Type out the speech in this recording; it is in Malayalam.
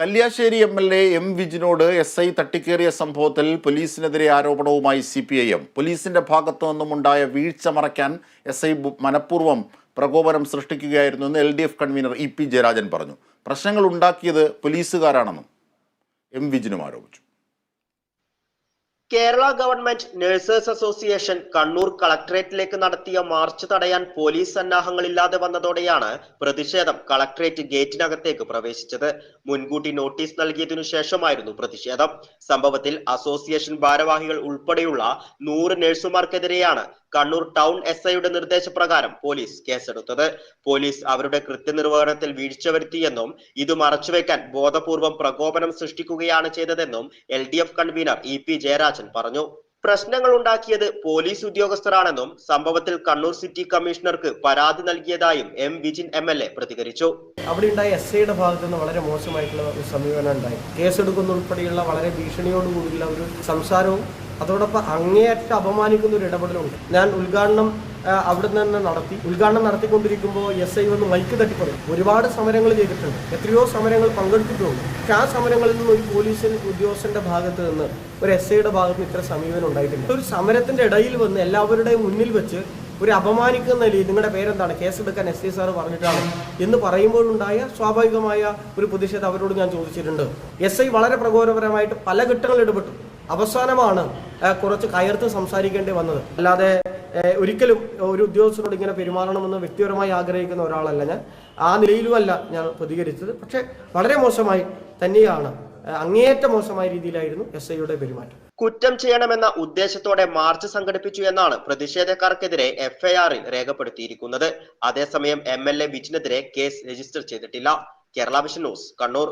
കല്യാശ്ശേരി എം.എൽ.എ. എം വിജിനോട് എസ്.ഐ തട്ടിക്കേറിയ സംഭവത്തിൽ പോലീസിനെതിരെ ആരോപണവുമായി CPIM. പോലീസിന്റെ ഭാഗത്തു നിന്നുമുണ്ടായ വീഴ്ച മറയ്ക്കാൻ എസ്.ഐ മനഃപൂർവ്വം പ്രകോപനം സൃഷ്ടിക്കുകയായിരുന്നുവെന്ന് LDF കൺവീനർ EP ജയരാജൻ പറഞ്ഞു. പ്രശ്നങ്ങൾ ഉണ്ടാക്കിയത് പോലീസുകാരാണെന്നും എം വിജിനും ആരോപിച്ചു. കേരള ഗവൺമെന്റ് നഴ്സേഴ്സ് അസോസിയേഷൻ കണ്ണൂർ കളക്ടറേറ്റിലേക്ക് നടത്തിയ മാർച്ച് തടയാൻ പോലീസ് സന്നാഹങ്ങളില്ലാതെ വന്നതോടെയാണ് പ്രതിഷേധം കളക്ടറേറ്റ് ഗേറ്റിനകത്തേക്ക് പ്രവേശിച്ചത്. മുൻകൂട്ടി നോട്ടീസ് നൽകിയതിനു ശേഷമായിരുന്നു പ്രതിഷേധം. സംഭവത്തിൽ അസോസിയേഷൻ ഭാരവാഹികൾ ഉൾപ്പെടെയുള്ള 100 നഴ്സുമാർക്കെതിരെയാണ് കണ്ണൂർ ടൗൺ SIയുടെ നിർദ്ദേശപ്രകാരം പോലീസ് കേസെടുത്തത്. പോലീസ് അവരുടെ കൃത്യനിർവഹണത്തിൽ വീഴ്ച വരുത്തിയെന്നും ഇത് മറച്ചുവെക്കാൻ ബോധപൂർവം പ്രകോപനം സൃഷ്ടിക്കുകയാണ് ചെയ്തതെന്നും LDF കൺവീനർ EP ജയരാജൻ പറഞ്ഞു. പ്രശ്നങ്ങൾ ഉണ്ടാക്കിയത് പോലീസ് ഉദ്യോഗസ്ഥരാണെന്നും സംഭവത്തിൽ കണ്ണൂർ സിറ്റി കമ്മീഷണർക്ക് പരാതി നൽകിയതായും എം വിജിൻ MLA പ്രതികരിച്ചു. അവിടെ ഉണ്ടായ SIയുടെ ഭാഗത്തു നിന്ന് വളരെ മോശമായിട്ടുള്ള ഒരു സമീപനം ഉണ്ടായി. കേസെടുക്കുന്ന ഉൾപ്പെടെയുള്ള വളരെ ഭീഷണിയോടുകൂടിയുള്ള ഒരു സംസാരവും അതോടൊപ്പം അങ്ങേയറ്റം അപമാനിക്കുന്ന ഒരു ഇടപെടലുണ്ട്. ഞാൻ ഉദ്ഘാടനം അവിടെ നിന്ന് നടത്തി. ഉദ്ഘാടനം നടത്തിക്കൊണ്ടിരിക്കുമ്പോൾ SI വന്ന് മൈക്ക് തട്ടിപ്പറയും. ഒരുപാട് സമരങ്ങൾ ചെയ്തിട്ടുണ്ട്, എത്രയോ സമരങ്ങൾ പങ്കെടുത്തിട്ടുണ്ട്. പക്ഷെ ആ സമരങ്ങളിൽ നിന്ന് ഒരു പോലീസ് ഉദ്യോഗസ്ഥന്റെ ഭാഗത്ത് നിന്ന് ഒരു SIയുടെ ഭാഗത്ത് നിന്ന് ഇത്ര സമീപനം ഉണ്ടായിട്ടില്ല. ഒരു സമരത്തിന്റെ ഇടയിൽ വന്ന് എല്ലാവരുടെയും മുന്നിൽ വെച്ച് ഒരു അപമാനിക്കുന്ന നിലയിൽ നിങ്ങളുടെ പേരെന്താണ്, കേസെടുക്കാൻ SI സാറ് പറഞ്ഞിട്ടാണ് എന്ന് പറയുമ്പോഴുണ്ടായ സ്വാഭാവികമായ ഒരു പ്രതിഷേധം അവരോട് ഞാൻ ചോദിച്ചിട്ടുണ്ട്. SI വളരെ പ്രകോപനപരമായിട്ട് പല ഘട്ടങ്ങളിൽ ഇടപെട്ടു. അവസാനമാണ് കുറച്ച് കയർത്ത് സംസാരിക്കേണ്ടി വന്നത്. അല്ലാതെ ഒരിക്കലും ഒരു ഉദ്യോഗസ്ഥരോട് ഇങ്ങനെ പെരുമാറണമെന്ന് വ്യക്തിപരമായി ആഗ്രഹിക്കുന്ന ഒരാളല്ല ഞാൻ. ആ നിലയിലുമല്ല ഞാൻ പ്രതികരിച്ചത്. പക്ഷെ വളരെ മോശമായി തന്നെയാണ്, അങ്ങേയറ്റ മോശമായ രീതിയിലായിരുന്നു SIയുടെ പെരുമാറ്റം. കുറ്റം ചെയ്യണമെന്ന ഉദ്ദേശത്തോടെ മാർച്ച് സംഘടിപ്പിച്ചു എന്നാണ് പ്രതിഷേധക്കാർക്കെതിരെ FIR-ൽ രേഖപ്പെടുത്തിയിരിക്കുന്നത്. അതേസമയം MLA വിജിനെതിരെ കേസ് രജിസ്റ്റർ ചെയ്തിട്ടില്ല. Kerala vision news, Kannur.